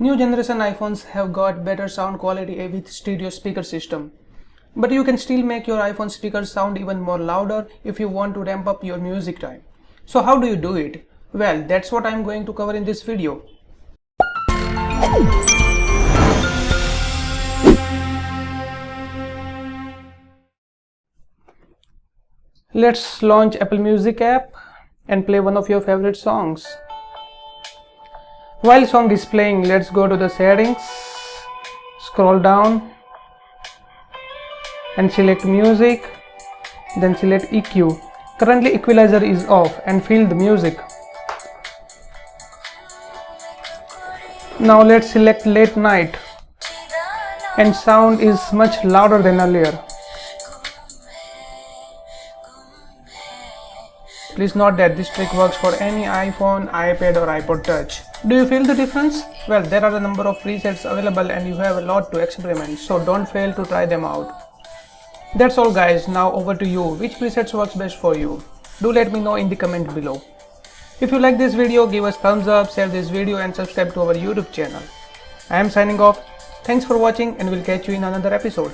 New generation iPhones have got better sound quality with stereo speaker system. But you can still make your iPhone speakers sound even more louder if you want to ramp up your music time. So how do you do it? Well, that's what I'm going to cover in this video. Let's launch Apple Music app and play one of your favorite songs. While song is playing, let's go to the settings, scroll down and select music, then select EQ. Currently equalizer is off and feel the music. Now let's select late night and sound is much louder than earlier. Please note that this trick works for any iPhone, iPad or iPod Touch. Do you feel the difference? Well, there are a number of presets available and you have a lot to experiment, so don't fail to try them out. That's all guys, now over to you. Which presets works best for you? Do let me know in the comment below. If you like this video, give us thumbs up, share this video and subscribe to our YouTube channel. I am signing off. Thanks for watching and we'll catch you in another episode.